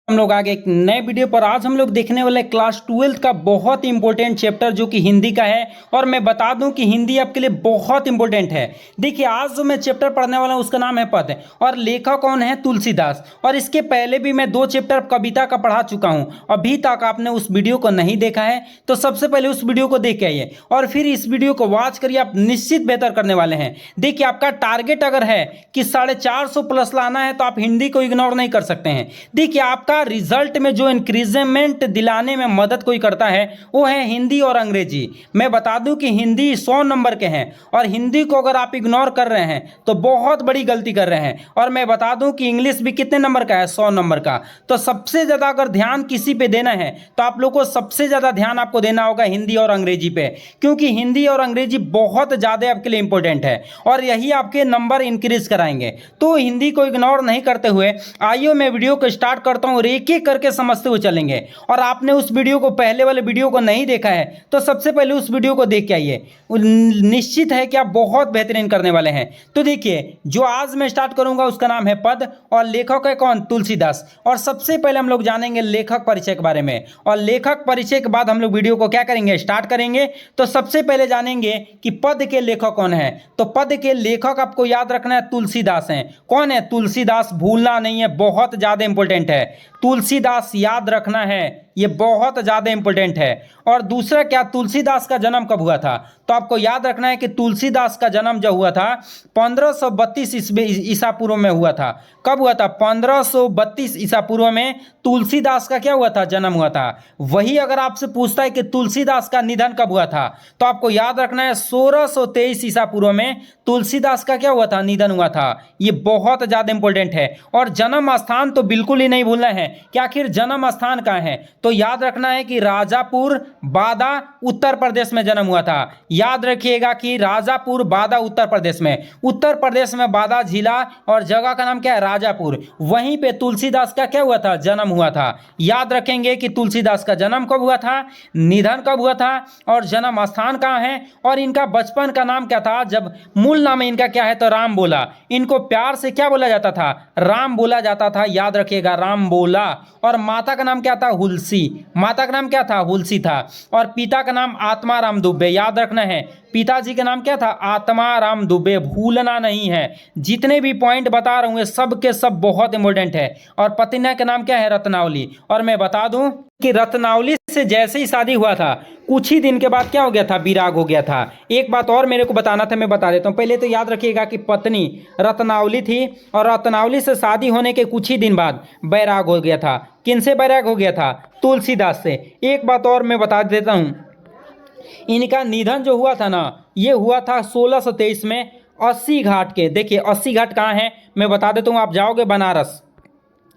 हम लोग आगे एक नए वीडियो पर आज हम लोग देखने वाले क्लास 12th का बहुत इंपॉर्टेंट चैप्टर जो कि हिंदी का है। और मैं बता दूं कि हिंदी आपके लिए बहुत इंपॉर्टेंट है। देखिए आज जो मैं चैप्टर पढ़ने वाला हूं उसका नाम है पद और लेखक कौन है? तुलसीदास। और इसके पहले भी मैं 2 चैप्टर कविता का पढ़ा चुका हूं। अभी तक आपने उस वीडियो को नहीं देखा है तो सबसे पहले उस वीडियो को देख के आइए और फिर इस वीडियो को वॉच करिए। आप निश्चित बेहतर करने वाले हैं। देखिए आपका टारगेट अगर है कि 450 प्लस लाना है तो आप हिंदी को इग्नोर नहीं कर सकते हैं। देखिए आपका रिजल्ट में जो इंक्रीजमेंट दिलाने में मदद कोई करता है वो है हिंदी और अंग्रेजी। मैं बता दूं कि हिंदी 100 नंबर के हैं और हिंदी को अगर आप इग्नोर कर रहे हैं तो बहुत बड़ी गलती कर रहे हैं। और मैं बता दूं कि इंग्लिश भी कितने नंबर का है? 100 नंबर का। तो सबसे ज़्यादा अगर ध्यान किसी पे देना है तो आप लोग को सबसे ज़्यादा ध्यान आपको देना होगा हिंदी और अंग्रेजी पे, क्योंकि हिंदी और अंग्रेजी बहुत ज़्यादा आपके लिए इंपॉर्टेंट है और यही आपके नंबर इंक्रीज कराएंगे। तो हिंदी को इग्नोर नहीं करते हुए आइए मैं वीडियो को स्टार्ट करता हूँ। एक एक करके समझते हुए चलेंगे। और आपने उस वीडियो को पहले वाले वीडियो को नहीं देखा है तो सबसे पहले उस वीडियो को देख के आइए। निश्चित है कि आप बहुत बेहतरीन करने वाले हैं। तो देखिए जो आज मैं स्टार्ट करूंगा उसका नाम है पद और लेखक है कौन? तुलसीदास। और सबसे पहले हम लोग जानेंगे लेखक परिचय के बारे में और लेखक परिचय के बाद हम लोग वीडियो को क्या करेंगे? स्टार्ट करेंगे। तो सबसे पहले जानेंगे कि पद के लेखक कौन है। तो पद के लेखक आपको याद रखना है तुलसीदास हैं। कौन है? तुलसीदास। भूलना नहीं है, बहुत ज्यादा इंपॉर्टेंट है। तुलसीदास याद रखना है, ये बहुत ज़्यादा इंपॉर्टेंट है। और दूसरा क्या, तुलसीदास का जन्म कब हुआ था? तो आपको याद रखना है कि तुलसीदास का जन्म जो हुआ था 1532 ईसा पूर्व में हुआ था। कब हुआ था? 1532 ईसा पूर्व में तुलसीदास का क्या हुआ था? जन्म हुआ था। वही अगर आपसे पूछता है कि तुलसीदास का निधन कब हुआ था तो आपको याद रखना है 1623 ईसा पूर्व में तुलसीदास का क्या हुआ था? निधन हुआ था। ये बहुत ज़्यादा इंपॉर्टेंट है। और जन्म स्थान तो बिल्कुल ही नहीं भूलना है कि आखिर जन्म स्थान कहाँ है। तो याद रखना है कि राजापुर बादा उत्तर प्रदेश में जन्म हुआ था। याद रखिएगा कि राजापुर बादा उत्तर प्रदेश में बादा जिला और जगह का नाम क्या है? राजापुर। वहीं पे तुलसीदास का क्या हुआ था? जन्म हुआ था। याद रखेंगे कि तुलसीदास का जन्म कब हुआ था, निधन कब हुआ था और जन्म स्थान कहाँ है। और इनका बचपन का नाम क्या था? जब मूल नाम इनका क्या है तो राम बोला। इनको प्यार से क्या बोला जाता था? राम बोला जाता था। याद रखिएगा राम बोला। और माता का नाम क्या था? हुलसी। माता का नाम क्या था? हुलसी था। और पिता का नाम आत्माराम दुबे। याद रखना है पिताजी का नाम क्या था? आत्माराम दुबे। भूलना नहीं है। जितने भी पॉइंट बता रहा हूं सब के सब बहुत इंपॉर्टेंट है। और पत्नी का नाम क्या है? रत्नावली। और मैं बता दूं कि रत्नावली से जैसे ही शादी हुआ था कुछ ही दिन के बाद क्या हो गया था? विराग हो गया था। एक बात और मेरे को बताना था, मैं बता देता हूं। पहले तो याद रखिएगा कि पत्नी रत्नावली थी और रत्नावली से शादी होने के कुछ ही दिन बाद बैराग हो गया था। किनसे बैराग हो गया था? तुलसीदास से। एक बात और मैं बता देता हूं, इनका निधन जो हुआ था ना ये हुआ था 1623 में 80 घाट के। देखिए 80 घाट कहाँ है मैं बता देता हूँ। आप जाओगे बनारस,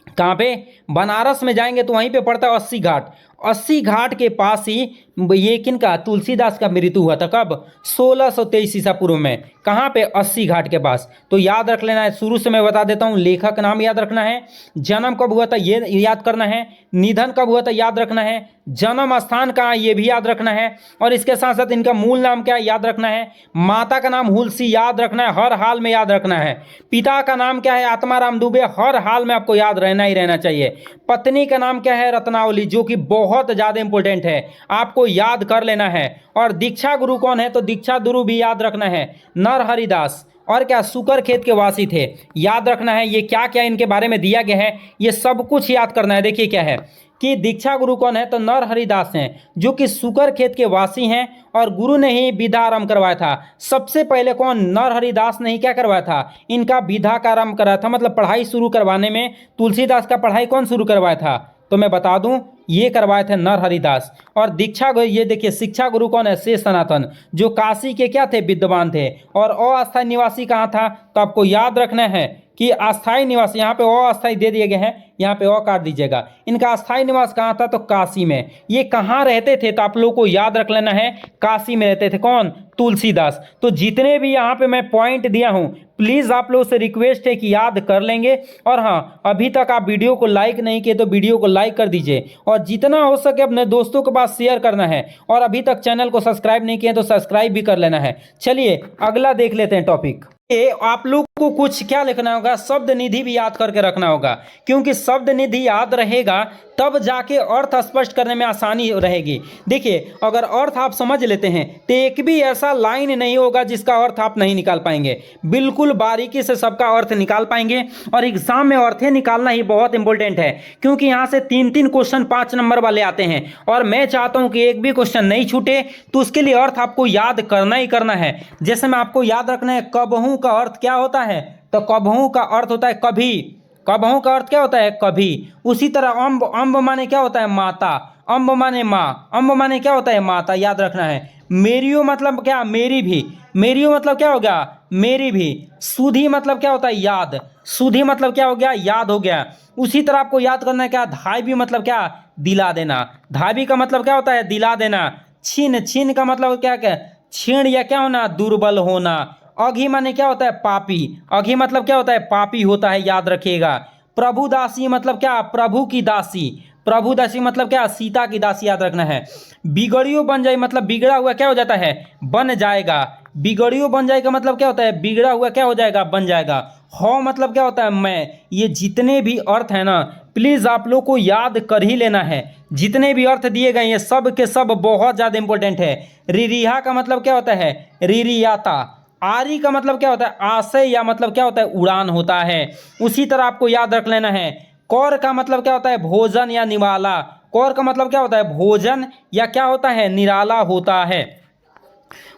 कहाँ पे? बनारस में जाएंगे तो वहीं पे पड़ता है 80 घाट। 80 घाट के पास ही ये किनका? तुलसीदास का मृत्यु हुआ था। कब? 1623 ईसा पूर्व में। कहाँ पे? 80 घाट के पास। तो याद रख लेना है। शुरू से मैं बता देता हूँ, लेखक नाम याद रखना है, जन्म कब हुआ था ये याद करना है, निधन कब हुआ था याद रखना है, जन्म स्थान कहाँ ये भी याद रखना है, और इसके साथ साथ इनका मूल नाम क्या है याद रखना है, माता का नाम हुलसी याद रखना है, हर हाल में याद रखना है, पिता का नाम क्या है? आत्माराम दुबे। हर हाल में आपको याद रहना ही रहना चाहिए। पत्नी का नाम क्या है? रत्नावली, जो कि बहुत ज्यादा इंपॉर्टेंट है, आपको याद कर लेना है। और दीक्षा गुरु कौन है? तो दीक्षा गुरु भी याद रखना है, नरहरिदास। और क्या? सुकर खेत के वासी थे। याद रखना है। ये क्या क्या इनके बारे में दिया गया है ये सब कुछ याद करना है। देखिए क्या है कि दीक्षा गुरु कौन है? तो नरहरिदास हैं, जो कि सुकर खेत के वासी हैं और गुरु ने ही विधा आरंभ करवाया था। सबसे पहले कौन? नरहरिदास ने ही क्या करवाया था? इनका विधा का आरंभ कराया था। मतलब पढ़ाई शुरू करवाने में तुलसीदास का पढ़ाई कौन शुरू करवाया था? तो मैं बता दूं ये करवाए थे नरहरिदास। और दीक्षा गुरु, ये देखिए शिक्षा गुरु कौन है? शेष सनातन, जो काशी के क्या थे? विद्वान थे। और अस्थायी निवासी कहाँ था? तो आपको याद रखना है कि अस्थायी निवास, यहाँ पे अस्थायी दे दिए गए हैं, यहाँ पे काट दीजिएगा। इनका अस्थायी निवास कहाँ था? तो काशी में। ये कहाँ रहते थे? तो आप लोग को याद रख लेना है, काशी में रहते थे। कौन? तुलसीदास। तो जितने भी यहाँ पे मैं पॉइंट दिया हूँ प्लीज़ आप लोगों से रिक्वेस्ट है कि याद कर लेंगे। और हाँ, अभी तक आप वीडियो को लाइक नहीं किए तो वीडियो को लाइक कर दीजिए और जितना हो सके अपने दोस्तों के पास शेयर करना है। और अभी तक चैनल को सब्सक्राइब नहीं किए तो सब्सक्राइब भी कर लेना है। चलिए अगला देख लेते हैं टॉपिक। आप लोग को कुछ क्या लिखना होगा, शब्द निधि भी याद करके रखना होगा, क्योंकि शब्द निधि याद रहेगा तब जाके अर्थ स्पष्ट करने में आसानी रहेगी। देखिए अगर अर्थ आप समझ लेते हैं तो एक भी ऐसा लाइन नहीं होगा जिसका अर्थ आप नहीं निकाल पाएंगे, बिल्कुल बारीकी से सबका अर्थ निकाल पाएंगे। और एग्जाम में अर्थ निकालना ही बहुत इंपॉर्टेंट है, क्योंकि यहाँ से 3-3 क्वेश्चन 5 नंबर वाले आते हैं और मैं चाहता हूँ कि एक भी क्वेश्चन नहीं छूटे, तो उसके लिए अर्थ आपको याद करना ही करना है। जैसे मैं आपको याद रखना है, कबहू का अर्थ क्या होता है, तो कबहू का अर्थ होता है कभी, कबहू का अर्थ क्या होता है कभी। उसी तरह अम्ब, अम्ब माने क्या होता है माता, अम्ब माने माँ, अम्ब माने क्या होता है माता, याद रखना है। मेरियो मतलब क्या, मेरी भी, मेरियो मतलब क्या हो गया मेरी भी। सुधी मतलब क्या होता है याद, सुधी मतलब क्या हो गया याद हो गया। उसी तरह आपको याद करना है क्या, धाई मतलब क्या दिला देना, धाबी का मतलब क्या होता है दिला देना। छीन, छीन का मतलब क्या क्या छीण या क्या होना दुर्बल होना। अघी माने क्या होता है पापी, अघी मतलब क्या होता है पापी होता है, याद रखिएगा। प्रभु दासी मतलब क्या प्रभु की दासी, प्रभु दासी मतलब क्या सीता की दासी, याद रखना है। बिगड़ियो बन जाए मतलब बिगड़ा हुआ क्या हो जाता है बन जाएगा, बिगड़ियो बन जाएगा मतलब क्या होता है बिगड़ा हुआ क्या हो जाएगा बन जाएगा। हो मतलब क्या होता है मैं। ये जितने भी अर्थ है ना प्लीज़ आप लोग को याद कर ही लेना है, जितने भी अर्थ दिए गए हैं सब के सब बहुत ज़्यादा इंपॉर्टेंट है। रिरिहा का मतलब क्या होता है रिरियाता। आरी का मतलब क्या होता है आशय या मतलब क्या होता है उड़ान होता है। उसी तरह आपको याद रख लेना है। कौर का मतलब क्या होता है भोजन या निवाला, कौर का मतलब क्या होता है भोजन या क्या होता है निराला होता है।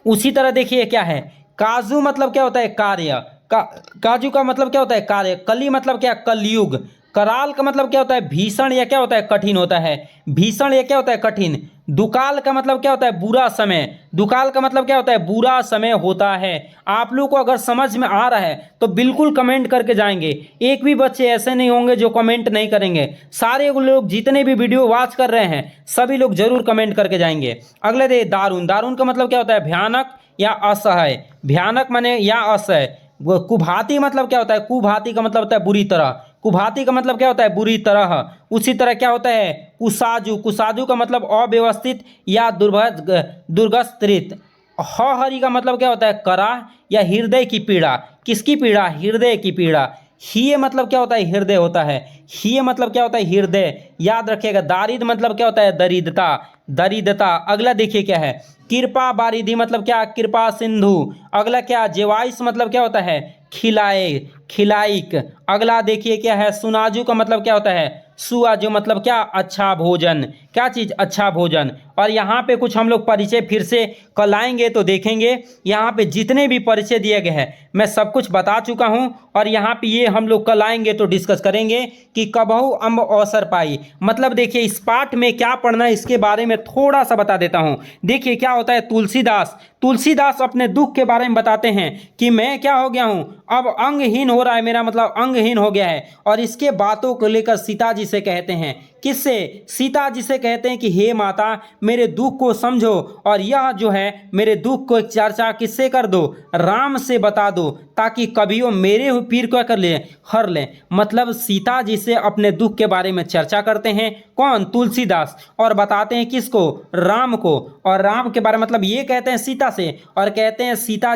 उसी तरह देखिए क्या है, काजू मतलब क्या होता है कार्य, काजू का मतलब क्या होता है कार्य। कली मतलब क्या कलयुग। कराल का मतलब क्या होता है भीषण या क्या होता है कठिन होता है, भीषण या क्या होता है कठिन। दुकाल का मतलब क्या होता है बुरा समय, दुकाल का मतलब क्या होता है बुरा समय होता है। आप लोग को अगर समझ में आ रहा है तो बिल्कुल कमेंट करके जाएंगे, एक भी बच्चे ऐसे नहीं होंगे जो कमेंट नहीं करेंगे। सारे लोग जितने भी वीडियो वॉच कर रहे हैं सभी लोग जरूर कमेंट करके जाएंगे। अगले दे दारुण, दारुण का मतलब क्या होता है भयानक या असह्य, भयानक माने या असह्य। कुभाती मतलब क्या होता है, कुभाती का मतलब होता है बुरी तरह, कुभाती का मतलब क्या होता है बुरी तरह। उसी तरह क्या होता है कुसाजू, कुसाजू का मतलब अव्यवस्थित या दुर्गस्त्रित। हरी का मतलब क्या होता है कराह या हृदय की पीड़ा, किसकी पीड़ा हृदय की पीड़ा। हिय मतलब क्या होता है हृदय होता है, हिय मतलब क्या होता है हृदय, याद रखिएगा। दारिद मतलब क्या होता है दरिद्रता, दरिद्रता। अगला देखिए क्या है कृपा बारिधि मतलब क्या कृपा सिंधु। अगला क्या जेवाइस मतलब क्या होता है खिलाए, खिलाइक। अगला देखिए क्या है सुनाजू का मतलब क्या होता है सुआजू मतलब क्या अच्छा भोजन, क्या चीज़ अच्छा भोजन। और यहाँ पे कुछ हम लोग परिचय फिर से कल आएंगे तो देखेंगे। यहाँ पे जितने भी परिचय दिए गए हैं मैं सब कुछ बता चुका हूँ, और यहाँ पे ये हम लोग कल आएंगे तो डिस्कस करेंगे कि कबहू अम्ब अवसर पाई मतलब देखिए इस पाठ में क्या पढ़ना है इसके बारे में थोड़ा सा बता देता हूँ। देखिए क्या होता है तुलसीदास, तुलसीदास अपने दुख के बारे में बताते हैं कि मैं क्या हो गया हूँ अब अंगहीन हो रहा है, मेरा मतलब अंगहीन हो गया है। और इसके बातों को लेकर सीता जी से कहते हैं, किससे सीता जी से कहते हैं कि हे माता मेरे दुख को समझो, और यह जो है मेरे दुख को एक चर्चा किससे कर दो राम से बता दो, ताकि कभी वो मेरे पीर को कर ले हर ले। मतलब सीता जी से अपने दुख के बारे में चर्चा करते हैं कौन तुलसीदास, और बताते हैं किसको राम को। और राम के बारे में मतलब ये कहते हैं सीता से, और कहते हैं सीता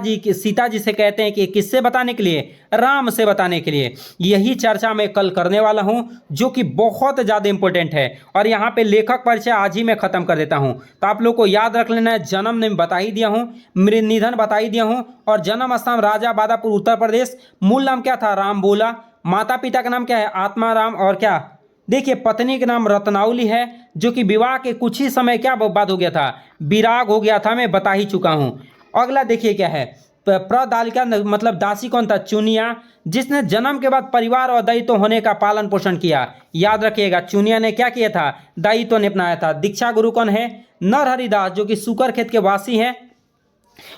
जी से कहते हैं कि किससे बताने के लिए राम से बताने के लिए। यही चर्चा मैं कल करने वाला हूं जो कि बहुत ज़्यादा इंपॉर्टेंट है। और यहाँ पे लेखक परिचय आज ही मैं ख़त्म कर देता हूं, तो आप लोग को याद रख लेना है। जन्म ने बता ही दिया हूँ, निधन बता ही दिया हूँ, और जन्म स्थान राजा बादापुर उत्तर प्रदेश। मूल नाम क्या था राम बोला, माता पिता का नाम क्या है आत्मा राम, और क्या देखिए पत्नी का नाम रत्नावली है, जो कि विवाह के कुछ ही समय क्या बाद हो गया था विराग हो गया था, मैं बता ही चुका हूँ। अगला देखिए क्या है प्रदालिका मतलब दासी कौन था चुनिया, जिसने जन्म के बाद परिवार और दायित्व होने का पालन पोषण किया। याद रखिएगा चुनिया ने क्या किया था दायित्व ने अपनाया था। दीक्षा गुरु कौन है नरहरिदास, जो कि सुकर खेत के वासी हैं,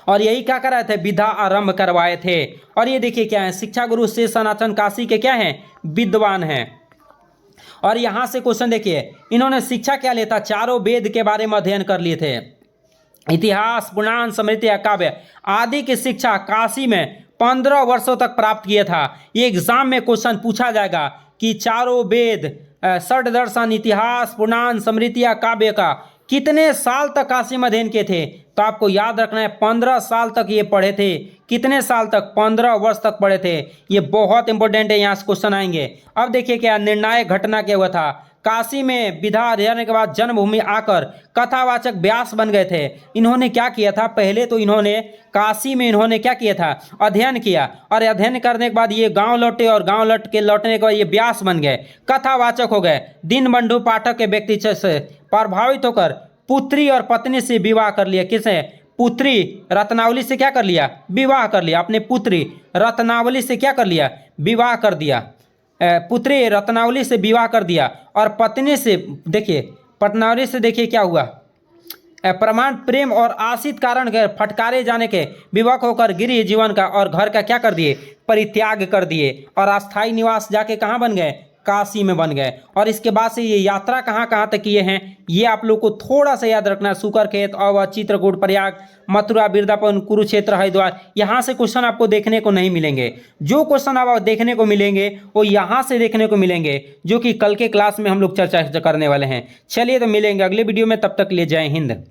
और यही क्या कराए थे विधा आरंभ करवाए थे। और ये देखिए क्या है शिक्षा गुरु से सनातन काशी के क्या हैं विद्वान हैं। और यहाँ से क्वेश्चन देखिए इन्होंने शिक्षा क्या लिया था चारों वेद के बारे में अध्ययन कर लिए थे, इतिहास पुराण स्मृति काव्य आदि की शिक्षा काशी में 15 वर्षों तक प्राप्त किया था। ये एग्जाम में क्वेश्चन पूछा जाएगा कि चारों वेद षड दर्शन इतिहास पुराण स्मृति काव्य का कितने साल तक काशी में अध्ययन किए थे, तो आपको याद रखना है 15 साल तक ये पढ़े थे कितने साल तक? 15 वर्ष तक पढ़े थे। ये बहुत इंपॉर्टेंट है, यहाँ से क्वेश्चन आएंगे। अब देखिए क्या निर्णायक घटना क्या हुआ था। काशी में विधा अध्ययन के बाद जन्मभूमि आकर कथावाचक व्यास बन गए थे। इन्होंने क्या किया था? पहले तो इन्होंने काशी में इन्होंने क्या किया था? अध्ययन किया, और अध्ययन करने के बाद ये गांव लौटे, और गांव लौटने के बाद ये व्यास बन गए, कथावाचक हो गए। दीनबंधु पाठक के व्यक्तित्व से प्रभावित होकर पुत्री और पत्नी से विवाह कर लिया। किसे? पुत्री रत्नावली से क्या कर लिया? विवाह कर लिया। अपने पुत्री रत्नावली से क्या कर लिया? विवाह कर दिया। पुत्री रत्नावली से विवाह कर दिया, और पत्नी से देखिए, पटनावली से देखिए क्या हुआ, प्रमाण प्रेम और आशित कारण के फटकारे जाने के विवश होकर गृह जीवन का और घर का क्या कर दिए? परित्याग कर दिए, और अस्थायी निवास जाके कहाँ बन गए? काशी में बन गए। और इसके बाद से ये यात्रा कहाँ कहाँ तक किए हैं, ये आप लोग को थोड़ा सा याद रखना है। सुकरखेत, अवध, चित्रकूट, प्रयाग, मथुरा, वृंदावन, कुरुक्षेत्र, हरिद्वार। यहाँ से क्वेश्चन आपको देखने को नहीं मिलेंगे। जो क्वेश्चन आप देखने को मिलेंगे वो यहाँ से देखने को मिलेंगे, जो कि कल के क्लास में हम लोग चर्चा करने वाले हैं। चलिए तो मिलेंगे अगले वीडियो में, तब तक ले जय हिंद।